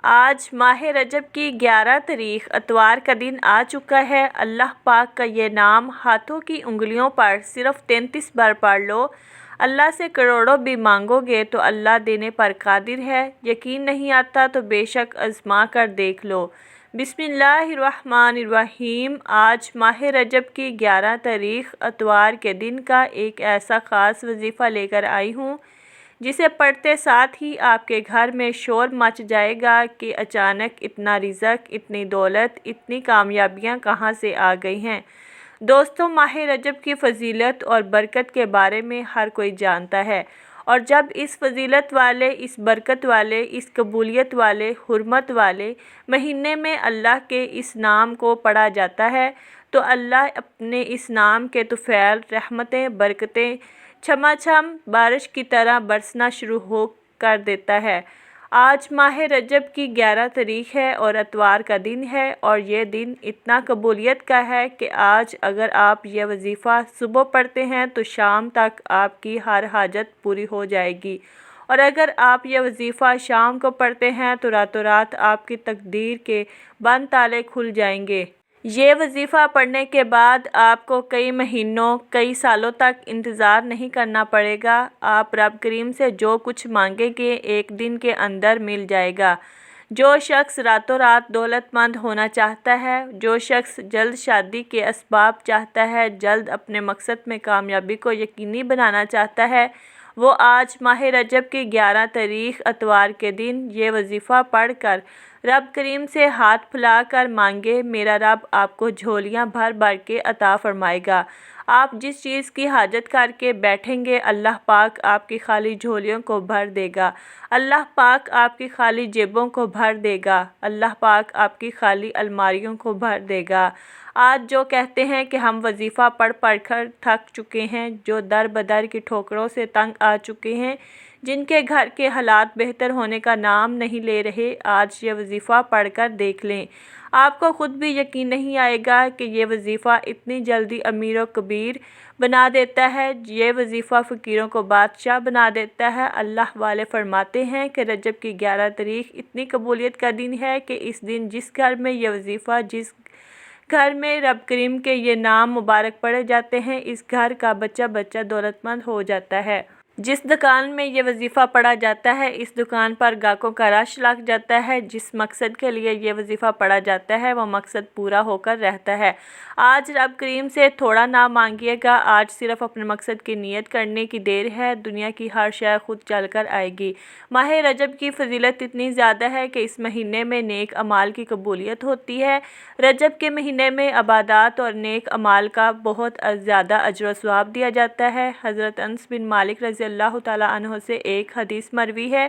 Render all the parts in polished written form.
آج ماہ رجب کی 11 تاریخ اتوار کا دن آ چکا ہے۔ اللہ پاک کا یہ نام ہاتھوں کی انگلیوں پر صرف 33 بار پڑھ لو۔ اللہ سے کروڑوں بھی مانگو گے تو اللہ دینے پر قادر ہے۔ یقین نہیں آتا تو بے شک آزما کر دیکھ لو۔ بسم اللہ الرحمن الرحیم۔ آج ماہ رجب کی 11 تاریخ اتوار کے دن کا ایک ایسا خاص وظیفہ لے کر آئی ہوں جسے پڑھتے ساتھ ہی آپ کے گھر میں شور مچ جائے گا کہ اچانک اتنا رزق، اتنی دولت، اتنی کامیابیاں کہاں سے آ گئی ہیں۔ دوستو، ماہ رجب کی فضیلت اور برکت کے بارے میں ہر کوئی جانتا ہے، اور جب اس فضیلت والے، اس برکت والے، اس قبولیت والے، حرمت والے مہینے میں اللہ کے اس نام کو پڑھا جاتا ہے تو اللہ اپنے اس نام کے طفیل رحمتیں، برکتیں چھما چھم بارش کی طرح برسنا شروع کر دیتا ہے۔ آج ماہ رجب کی 11 تاریخ ہے اور اتوار کا دن ہے، اور یہ دن اتنا قبولیت کا ہے کہ آج اگر آپ یہ وظیفہ صبح پڑھتے ہیں تو شام تک آپ کی ہر حاجت پوری ہو جائے گی، اور اگر آپ یہ وظیفہ شام کو پڑھتے ہیں تو راتوں رات آپ کی تقدیر کے بند تالے کھل جائیں گے۔ یہ وظیفہ پڑھنے کے بعد آپ کو کئی مہینوں، کئی سالوں تک انتظار نہیں کرنا پڑے گا۔ آپ رب کریم سے جو کچھ مانگیں گے ایک دن کے اندر مل جائے گا۔ جو شخص راتوں رات دولت مند ہونا چاہتا ہے، جو شخص جلد شادی کے اسباب چاہتا ہے، جلد اپنے مقصد میں کامیابی کو یقینی بنانا چاہتا ہے، وہ آج ماہ رجب کی 11 تاریخ اتوار کے دن یہ وظیفہ پڑھ کر رب کریم سے ہاتھ پھیلا کر مانگے۔ میرا رب آپ کو جھولیاں بھر بھر کے عطا فرمائے گا۔ آپ جس چیز کی حاجت کر کے بیٹھیں گے، اللہ پاک آپ کی خالی جھولیوں کو بھر دے گا۔ اللہ پاک آپ کی خالی جیبوں کو بھر دے گا۔ اللہ پاک آپ کی خالی الماریوں کو بھر دے گا۔ آج جو کہتے ہیں کہ ہم وظیفہ پڑھ پڑھ کر تھک چکے ہیں، جو در بدر کی ٹھوکروں سے تنگ آ چکے ہیں، جن کے گھر کے حالات بہتر ہونے کا نام نہیں لے رہے، آج یہ وظیفہ پڑھ کر دیکھ لیں۔ آپ کو خود بھی یقین نہیں آئے گا کہ یہ وظیفہ اتنی جلدی امیر و کبیر بنا دیتا ہے۔ یہ وظیفہ فقیروں کو بادشاہ بنا دیتا ہے۔ اللہ والے فرماتے ہیں کہ رجب کی 11 تاریخ اتنی قبولیت کا دن ہے کہ اس دن جس گھر میں یہ وظیفہ، جس گھر میں رب کریم کے یہ نام مبارک پڑھے جاتے ہیں، اس گھر کا بچہ بچہ دولت مند ہو جاتا ہے۔ جس دکان میں یہ وظیفہ پڑھا جاتا ہے، اس دکان پر گاہکوں کا رش لگ جاتا ہے۔ جس مقصد کے لیے یہ وظیفہ پڑھا جاتا ہے، وہ مقصد پورا ہو کر رہتا ہے۔ آج رب کریم سے تھوڑا نہ مانگیے گا، آج صرف اپنے مقصد کی نیت کرنے کی دیر ہے، دنیا کی ہر شے خود چل کر آئے گی۔ ماہ رجب کی فضیلت اتنی زیادہ ہے کہ اس مہینے میں نیک اعمال کی قبولیت ہوتی ہے۔ رجب کے مہینے میں عبادات اور نیک اعمال کا بہت زیادہ اجر و ثواب دیا جاتا ہے۔ حضرت انس بن مالک رضی اللہ تعالیٰ عنہ سے ایک حدیث مروی ہے،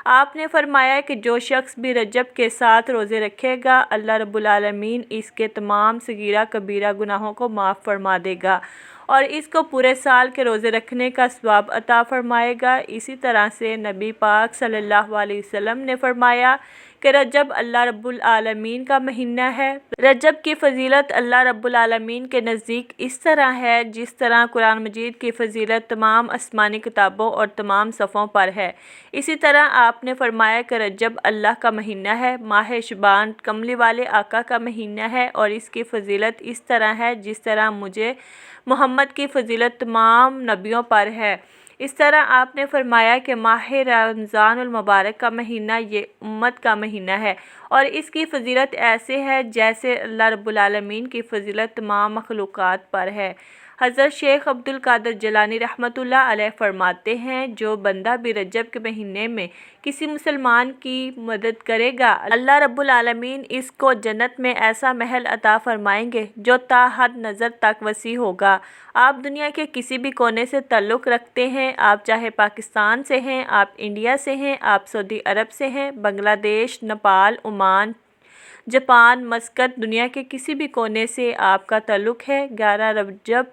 آپ نے فرمایا کہ جو شخص بھی رجب کے 7 روزے رکھے گا، اللہ رب العالمین اس کے تمام صغیرہ کبیرہ گناہوں کو معاف فرما دے گا اور اس کو پورے سال کے روزے رکھنے کا ثواب عطا فرمائے گا۔ اسی طرح سے نبی پاک صلی اللہ علیہ وسلم نے فرمایا کہ رجب اللہ رب العالمین کا مہینہ ہے۔ رجب کی فضیلت اللہ رب العالمین کے نزدیک اس طرح ہے جس طرح قرآن مجید کی فضیلت تمام آسمانی کتابوں اور تمام صحفوں پر ہے۔ اسی طرح آپ نے فرمایا کہ رجب اللہ کا مہینہ ہے، ماہ شعبان کملی والے آقا کا مہینہ ہے، اور اس کی فضیلت اس طرح ہے جس طرح مجھے محمد کی فضیلت تمام نبیوں پر ہے۔ اس طرح آپ نے فرمایا کہ ماہ رمضان المبارک کا مہینہ یہ امت کا مہینہ ہے، اور اس کی فضیلت ایسے ہے جیسے اللہ رب العالمین کی فضیلت تمام مخلوقات پر ہے۔ حضرت شیخ عبد القادر جیلانی رحمۃ اللہ علیہ فرماتے ہیں، جو بندہ بھی رجب کے مہینے میں کسی مسلمان کی مدد کرے گا، اللہ رب العالمین اس کو جنت میں ایسا محل عطا فرمائیں گے جو تا حد نظر تک وسیع ہوگا۔ آپ دنیا کے کسی بھی کونے سے تعلق رکھتے ہیں، آپ چاہے پاکستان سے ہیں، آپ انڈیا سے ہیں، آپ سعودی عرب سے ہیں، بنگلہ دیش، نیپال، عمان، جاپان، مسقط، دنیا کے کسی بھی کونے سے آپ کا تعلق ہے، 11 رجب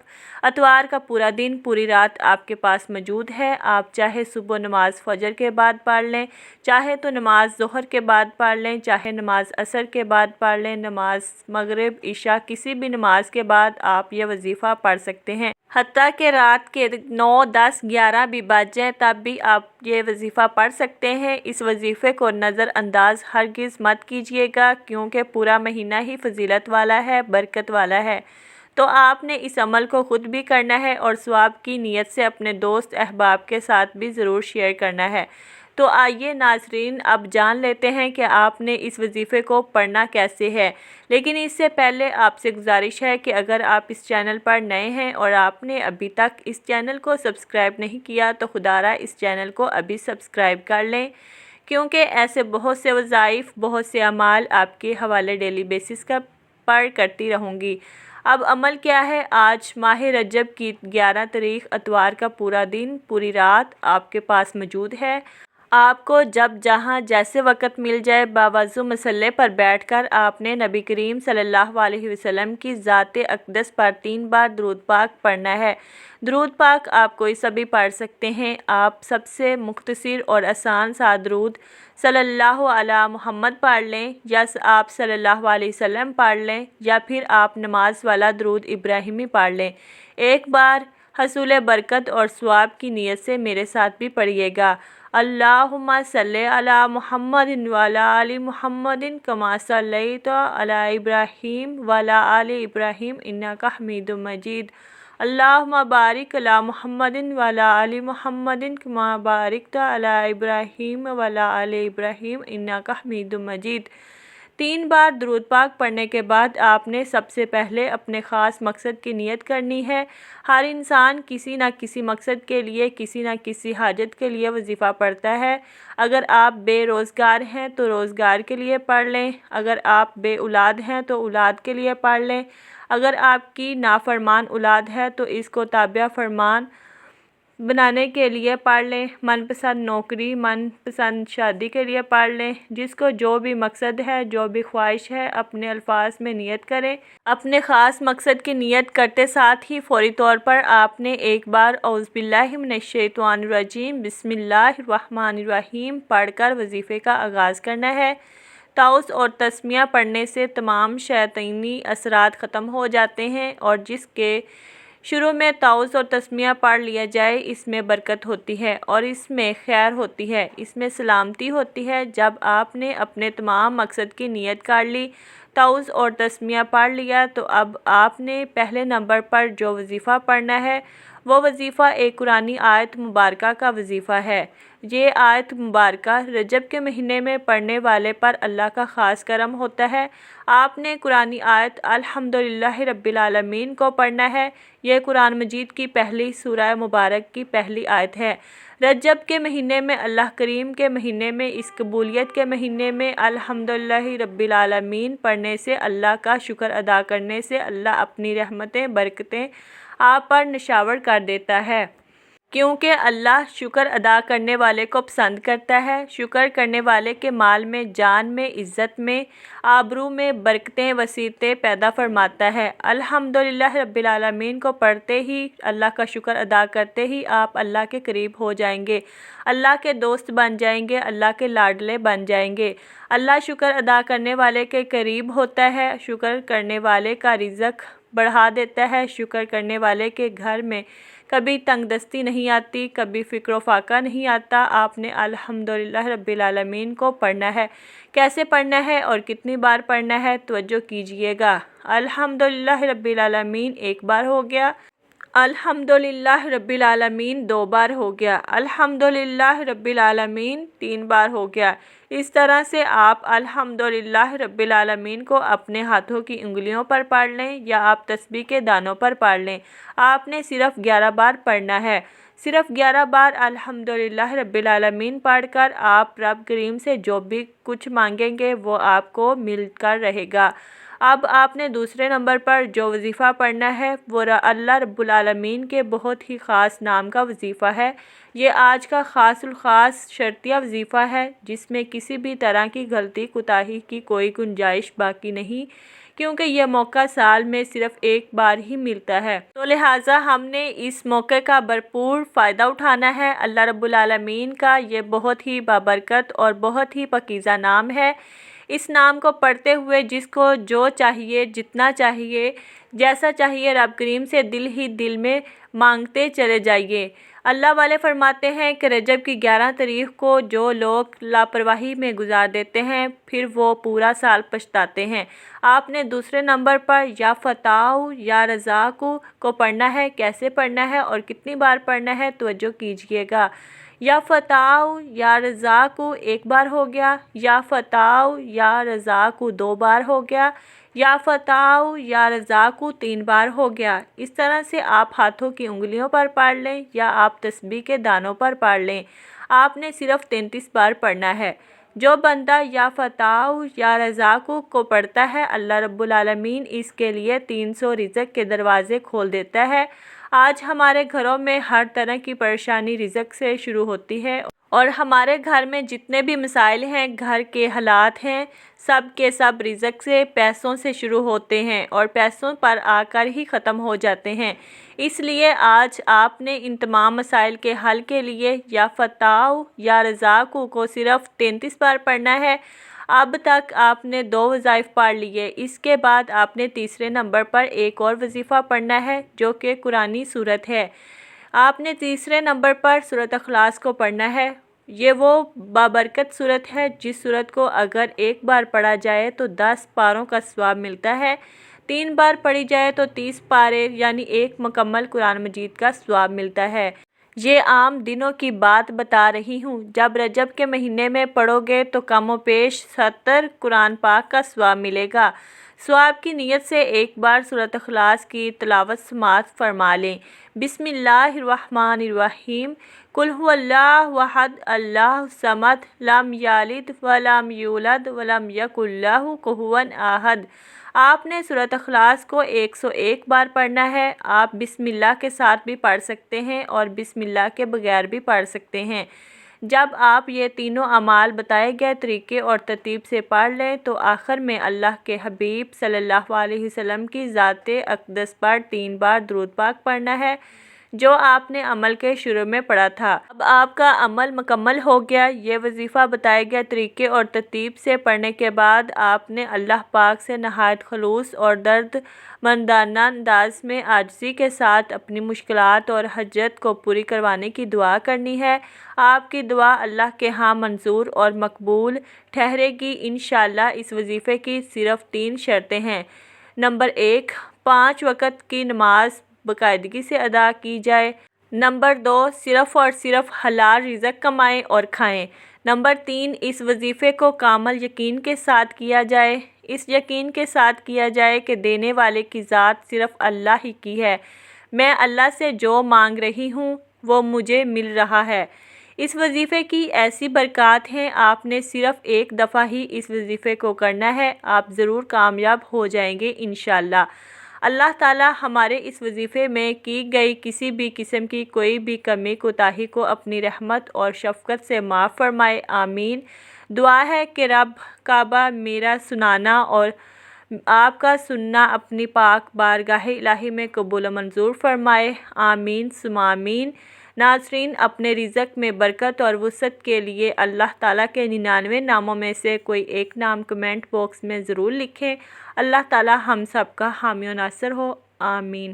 اتوار کا پورا دن، پوری رات آپ کے پاس موجود ہے۔ آپ چاہے صبح نماز فجر کے بعد پڑھ لیں، چاہے تو نماز ظہر کے بعد پڑھ لیں، چاہے نماز عصر کے بعد پڑھ لیں، نماز مغرب، عشاء، کسی بھی نماز کے بعد آپ یہ وظیفہ پڑھ سکتے ہیں۔ حتیٰ کہ رات کے 9، 10، 11 بھی بج جائیں تب بھی آپ یہ وظیفہ پڑھ سکتے ہیں۔ اس وظیفے کو نظر انداز ہرگز مت کیجیے گا، کیونکہ پورا مہینہ ہی فضیلت والا ہے، برکت والا ہے۔ تو آپ نے اس عمل کو خود بھی کرنا ہے اور ثواب کی نیت سے اپنے دوست احباب کے ساتھ بھی ضرور شیئر کرنا ہے۔ تو آئیے ناظرین، اب جان لیتے ہیں کہ آپ نے اس وظیفے کو پڑھنا کیسے ہے۔ لیکن اس سے پہلے آپ سے گزارش ہے کہ اگر آپ اس چینل پر نئے ہیں اور آپ نے ابھی تک اس چینل کو سبسکرائب نہیں کیا تو خدارہ اس چینل کو ابھی سبسکرائب کر لیں، کیونکہ ایسے بہت سے وظائف، بہت سے اعمال آپ کے حوالے ڈیلی بیسس پر کرتی رہوں گی۔ اب عمل کیا ہے؟ آج ماہ رجب کی 11 تاریخ اتوار کا پورا دن، پوری رات آپ کے پاس موجود ہے۔ آپ کو جب جہاں جیسے وقت مل جائے باوضو مصلی پر بیٹھ کر آپ نے نبی کریم صلی اللہ علیہ وسلم کی ذات اقدس پر 3 بار درود پاک پڑھنا ہے۔ درود پاک آپ کوئی سا بھی پڑھ سکتے ہیں۔ آپ سب سے مختصر اور آسان سا درود صلی اللہ علی محمد پڑھ لیں، یا آپ صلی اللہ علیہ وسلم پڑھ لیں، یا پھر آپ نماز والا درود ابراہیمی پڑھ لیں۔ ایک بار حصول برکت اور ثواب کی نیت سے میرے ساتھ بھی پڑھیے گا۔ اللہم صلی علی محمد وعلی آل محمد کما صلیت علی ابراہیم وعلی آل ابراہیم انک حمید مجید۔ اللہم بارک علی محمد وعلی آل محمد کما بارکت علی ابراہیم وعلی آل ابراہیم انک حمید مجید۔ 3 بار درود پاک پڑھنے کے بعد آپ نے سب سے پہلے اپنے خاص مقصد کی نیت کرنی ہے۔ ہر انسان کسی نہ کسی مقصد کے لیے، کسی نہ کسی حاجت کے لیے وظیفہ پڑھتا ہے۔ اگر آپ بے روزگار ہیں تو روزگار کے لیے پڑھ لیں، اگر آپ بے اولاد ہیں تو اولاد کے لیے پڑھ لیں، اگر آپ کی نافرمان اولاد ہے تو اس کو تابع فرمان بنانے کے لیے پڑھ لیں، من پسند نوکری، من پسند شادی کے لیے پڑھ لیں۔ جس کو جو بھی مقصد ہے، جو بھی خواہش ہے، اپنے الفاظ میں نیت کریں۔ اپنے خاص مقصد کی نیت کرتے ساتھ ہی فوری طور پر آپ نے ایک بار اعوذ باللہ من الشیطان الرجیم بسم اللہ الرحمن الرحیم پڑھ کر وظیفے کا آغاز کرنا ہے۔ تعوذ اور تسمیہ پڑھنے سے تمام شیطانی اثرات ختم ہو جاتے ہیں، اور جس کے شروع میں تعوذ اور تسمیہ پڑھ لیا جائے اس میں برکت ہوتی ہے اور اس میں خیر ہوتی ہے، اس میں سلامتی ہوتی ہے۔ جب آپ نے اپنے تمام مقصد کی نیت کر لی، تعوذ اور تسمیہ پڑھ لیا، تو اب آپ نے پہلے نمبر پر جو وظیفہ پڑھنا ہے وہ وظیفہ ایک قرآنی آیت مبارکہ کا وظیفہ ہے۔ یہ آیت مبارکہ رجب کے مہینے میں پڑھنے والے پر اللہ کا خاص کرم ہوتا ہے۔ آپ نے قرآنی آیت الحمدللہ رب العالمین کو پڑھنا ہے۔ یہ قرآن مجید کی پہلی سورہ مبارک کی پہلی آیت ہے۔ رجب کے مہینے میں، اللہ کریم کے مہینے میں، اس قبولیت کے مہینے میں الحمدللہ رب العالمین پڑھنے سے، اللہ کا شکر ادا کرنے سے اللہ اپنی رحمتیں، برکتیں آپ پر نشاور کر دیتا ہے، کیونکہ اللہ شکر ادا کرنے والے کو پسند کرتا ہے۔ شکر کرنے والے کے مال میں، جان میں، عزت میں، آبرو میں برکتیں، وسعتیں پیدا فرماتا ہے۔ الحمدللہ رب العالمین کو پڑھتے ہی، اللہ کا شکر ادا کرتے ہی آپ اللہ کے قریب ہو جائیں گے، اللہ کے دوست بن جائیں گے، اللہ کے لاڈلے بن جائیں گے۔ اللہ شکر ادا کرنے والے کے قریب ہوتا ہے، شکر کرنے والے کا رزق بڑھا دیتا ہے۔ شکر کرنے والے کے گھر میں کبھی تنگ دستی نہیں آتی، کبھی فقر و فاقہ نہیں آتا۔ آپ نے الحمدللہ رب العالمین کو پڑھنا ہے۔ کیسے پڑھنا ہے اور کتنی بار پڑھنا ہے؟ توجہ کیجیے گا۔ الحمدللہ رب العالمین 1 بار ہو گیا، الحمدللہ رب العالمین 2 بار ہو گیا، الحمدللہ رب العالمین 3 بار ہو گیا۔ اس طرح سے آپ الحمدللہ رب العالمین کو اپنے ہاتھوں کی انگلیوں پر پڑھ لیں، یا آپ تسبیح کے دانوں پر پڑھ لیں۔ آپ نے صرف 11 بار پڑھنا ہے۔ صرف 11 بار الحمدللہ رب العالمین پڑھ کر آپ رب کریم سے جو بھی کچھ مانگیں گے وہ آپ کو مل کر رہے گا۔ اب آپ نے دوسرے نمبر پر جو وظیفہ پڑھنا ہے وہ اللہ رب العالمین کے بہت ہی خاص نام کا وظیفہ ہے۔ یہ آج کا خاص الخاص شرطیہ وظیفہ ہے، جس میں کسی بھی طرح کی غلطی کوتاہی کی کوئی گنجائش باقی نہیں، کیونکہ یہ موقع سال میں صرف 1 بار ہی ملتا ہے۔ تو لہٰذا ہم نے اس موقع کا بھرپور فائدہ اٹھانا ہے۔ اللہ رب العالمین کا یہ بہت ہی بابرکت اور بہت ہی پاکیزہ نام ہے۔ اس نام کو پڑھتے ہوئے جس کو جو چاہیے، جتنا چاہیے، جیسا چاہیے، رب کریم سے دل ہی دل میں مانگتے چلے جائیے۔ اللہ والے فرماتے ہیں کہ رجب کی 11 تاریخ کو جو لوگ لاپرواہی میں گزار دیتے ہیں پھر وہ پورا سال پچھتاتے ہیں۔ آپ نے دوسرے نمبر پر یا فتاح یا رزاق کو پڑھنا ہے۔ کیسے پڑھنا ہے اور کتنی بار پڑھنا ہے توجہ کیجیے گا۔ یا فتاح یا رزاق ایک بار ہو گیا، یا فتاح یا رزاق 2 بار ہو گیا، یا فتاح یا رزاق 3 بار ہو گیا۔ اس طرح سے آپ ہاتھوں کی انگلیوں پر پڑھ لیں یا آپ تسبیح کے دانوں پر پڑھ لیں۔ آپ نے صرف 33 بار پڑھنا ہے۔ جو بندہ یا فتاح یا رزاق کو پڑھتا ہے اللہ رب العالمین اس کے لیے 300 رزق کے دروازے کھول دیتا ہے۔ آج ہمارے گھروں میں ہر طرح کی پریشانی رزق سے شروع ہوتی ہے اور ہمارے گھر میں جتنے بھی مسائل ہیں، گھر کے حالات ہیں، سب کے سب رزق سے، پیسوں سے شروع ہوتے ہیں اور پیسوں پر آ کر ہی ختم ہو جاتے ہیں۔ اس لیے آج آپ نے ان تمام مسائل کے حل کے لیے یا فتاح یا رزاق کو صرف 33 بار پڑھنا ہے۔ اب تک آپ نے 2 وظائف پڑھ لیے۔ اس کے بعد آپ نے تیسرے نمبر پر ایک اور وظیفہ پڑھنا ہے جو کہ قرآنی صورت ہے۔ آپ نے تیسرے نمبر پر سورۃ اخلاص کو پڑھنا ہے۔ یہ وہ بابرکت صورت ہے جس صورت کو اگر ایک بار پڑھا جائے تو 10 پاروں کا ثواب ملتا ہے، 3 بار پڑھی جائے تو 30 پارے یعنی ایک مکمل قرآن مجید کا ثواب ملتا ہے۔ یہ عام دنوں کی بات بتا رہی ہوں۔ جب رجب کے مہینے میں پڑھو گے تو کم و بیش 70 قرآن پاک کا ثواب ملے گا۔ ثواب کی نیت سے ایک بار سورۃ اخلاص کی تلاوت سماعت فرما لیں۔ بسم اللہ الرحمن الرحیم۔ قل هو اللہ احد اللہ الصمد لم یلد ولم یولد ولم یکن لہ کفوا احد۔ آپ نے سورۃ اخلاص کو 101 بار پڑھنا ہے۔ آپ بسم اللہ کے ساتھ بھی پڑھ سکتے ہیں اور بسم اللہ کے بغیر بھی پڑھ سکتے ہیں۔ جب آپ یہ تینوں اعمال بتائے گئے طریقے اور ترتیب سے پڑھ لیں تو آخر میں اللہ کے حبیب صلی اللہ علیہ وسلم کی ذات اقدس پر 3 بار درود پاک پڑھنا ہے جو آپ نے عمل کے شروع میں پڑھا تھا۔ اب آپ کا عمل مکمل ہو گیا۔ یہ وظیفہ بتائے گئے طریقے اور ترتیب سے پڑھنے کے بعد آپ نے اللہ پاک سے نہایت خلوص اور درد مندانہ انداز میں عاجزی کے ساتھ اپنی مشکلات اور حاجت کو پوری کروانے کی دعا کرنی ہے۔ آپ کی دعا اللہ کے ہاں منظور اور مقبول ٹھہرے گی انشاءاللہ۔ اس وظیفے کی صرف 3 شرطیں ہیں۔ نمبر 1، 5 وقت کی نماز باقاعدگی سے ادا کی جائے۔ نمبر 2، صرف اور صرف حلال رزق کمائیں اور کھائیں۔ نمبر 3، اس وظیفے کو کامل یقین کے ساتھ کیا جائے۔ اس یقین کے ساتھ کیا جائے کہ دینے والے کی ذات صرف اللہ ہی کی ہے، میں اللہ سے جو مانگ رہی ہوں وہ مجھے مل رہا ہے۔ اس وظیفے کی ایسی برکات ہیں، آپ نے صرف ایک دفعہ ہی اس وظیفے کو کرنا ہے، آپ ضرور کامیاب ہو جائیں گے انشاءاللہ۔ اللہ تعالی ہمارے اس وظیفے میں کی گئی کسی بھی قسم کی کوئی بھی کمی کوتاہی کو اپنی رحمت اور شفقت سے معاف فرمائے، آمین۔ دعا ہے کہ رب کعبہ میرا سنانا اور آپ کا سننا اپنی پاک بارگاہ الہی میں قبول و منظور فرمائے، آمین ثم آمین۔ ناظرین، اپنے رزق میں برکت اور وسعت کے لیے اللہ تعالیٰ کے 99 ناموں میں سے کوئی ایک نام کمنٹ باکس میں ضرور لکھیں۔ اللہ تعالیٰ ہم سب کا حامی و ناصر ہو، آمین۔